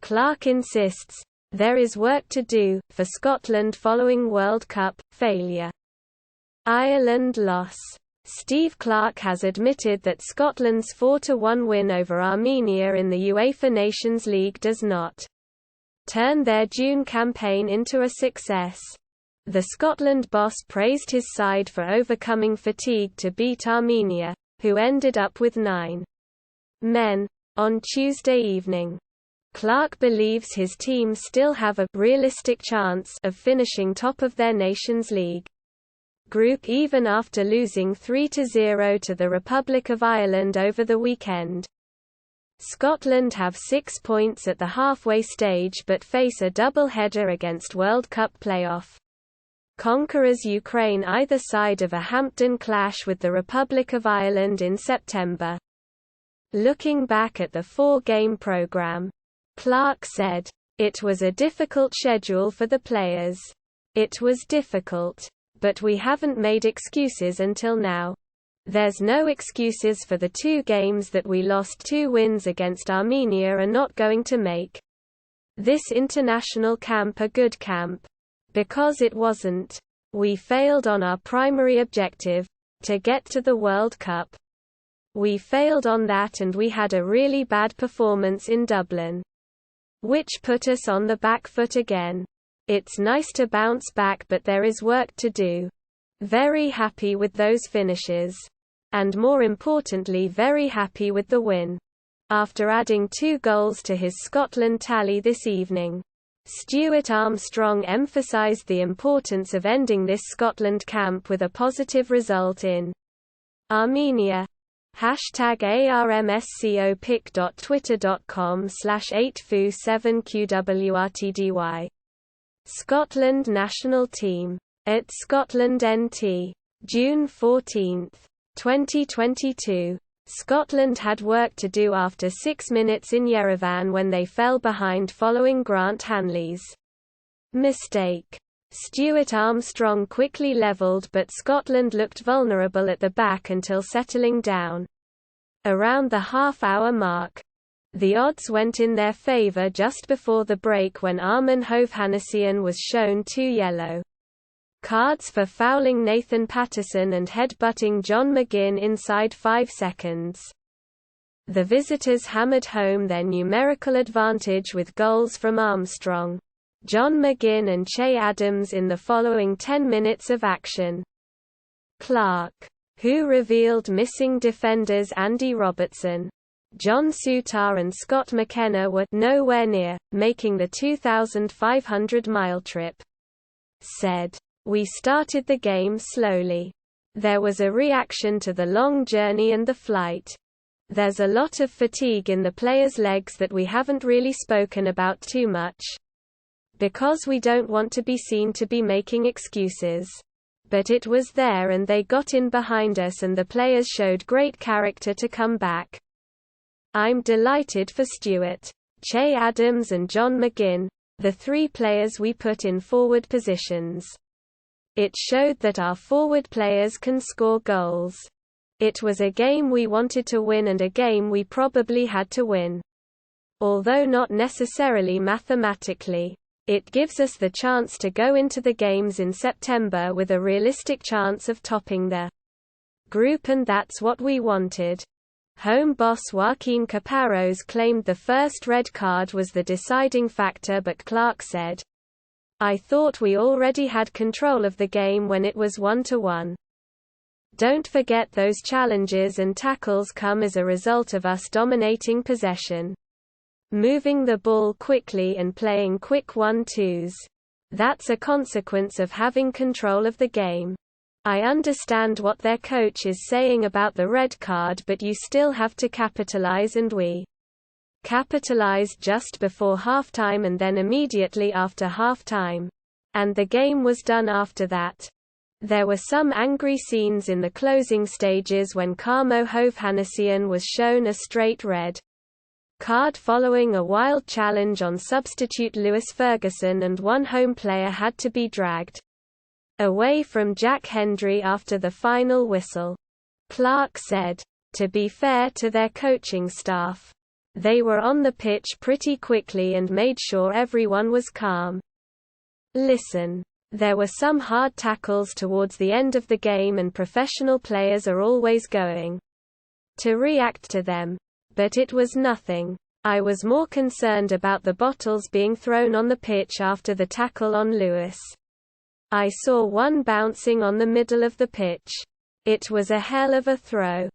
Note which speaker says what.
Speaker 1: Clarke insists, "There is work to do" for Scotland following World Cup failure. Ireland loss. Steve Clarke has admitted that Scotland's 4-1 win over Armenia in the UEFA Nations League does not turn their June campaign into a success. The Scotland boss praised his side for overcoming fatigue to beat Armenia, who ended up with 9 men, on Tuesday evening. Clarke believes his team still have a realistic chance of finishing top of their Nations League group even after losing 3-0 to the Republic of Ireland over the weekend. Scotland have 6 points at the halfway stage but face a double-header against World Cup playoff conquerors Ukraine either side of a Hampden clash with the Republic of Ireland in September. Looking back at the 4-game programme, Clarke said, "It was a difficult schedule for the players. It was difficult. But we haven't made excuses until now. There's no excuses for the 2 games that we lost. 2 wins against Armenia are not going to make this international camp a good camp. Because it wasn't. We failed on our primary objective, to get to the World Cup. We failed on that and we had a really bad performance in Dublin, which put us on the back foot again. It's nice to bounce back but there is work to do. Very happy with those finishes. And more importantly very happy with the win." After adding 2 goals to his Scotland tally this evening, Stuart Armstrong emphasised the importance of ending this Scotland camp with a positive result in Armenia. #ARMSCO pic.twitter.com/8fu7qwrtdy. Scotland national team. At Scotland NT. June 14, 2022. Scotland had work to do after 6 minutes in Yerevan when they fell behind following Grant Hanley's mistake. Stuart Armstrong quickly levelled but Scotland looked vulnerable at the back until settling down. Around the half-hour mark, the odds went in their favour just before the break when Arman Hovhannissian was shown 2 yellow cards for fouling Nathan Patterson and head-butting John McGinn inside 5 seconds. The visitors hammered home their numerical advantage with goals from Armstrong, John McGinn and Che Adams in the following 10 minutes of action. Clarke, who revealed missing defenders Andy Robertson, John Souttar and Scott McKenna were nowhere near making the 2,500-mile trip, said, "We started the game slowly. There was a reaction to the long journey and the flight. There's a lot of fatigue in the players' legs that we haven't really spoken about too much. Because we don't want to be seen to be making excuses. But it was there and they got in behind us and the players showed great character to come back. I'm delighted for Stuart, Che Adams and John McGinn, the 3 players we put in forward positions. It showed that our forward players can score goals. It was a game we wanted to win and a game we probably had to win. Although not necessarily mathematically. It gives us the chance to go into the games in September with a realistic chance of topping the group and that's what we wanted." Home boss Joaquin Caparrós claimed the first red card was the deciding factor but Clarke said, "I thought we already had control of the game when it was 1-1. Don't forget those challenges and tackles come as a result of us dominating possession. Moving the ball quickly and playing quick 1-2s. That's a consequence of having control of the game. I understand what their coach is saying about the red card but you still have to capitalize and we capitalized just before halftime and then immediately after halftime. And the game was done after that. There were some angry scenes in the closing stages when Carmo Hovhannissian was shown a straight red card following a wild challenge on substitute Lewis Ferguson and one home player had to be dragged away from Jack Hendry after the final whistle." Clarke said, "To be fair to their coaching staff, They were on the pitch pretty quickly and made sure everyone was calm. Listen. There were some hard tackles towards the end of the game and professional players are always going to react to them. But it was nothing. I was more concerned about the bottles being thrown on the pitch after the tackle on Lewis. I saw one bouncing on the middle of the pitch. It was a hell of a throw.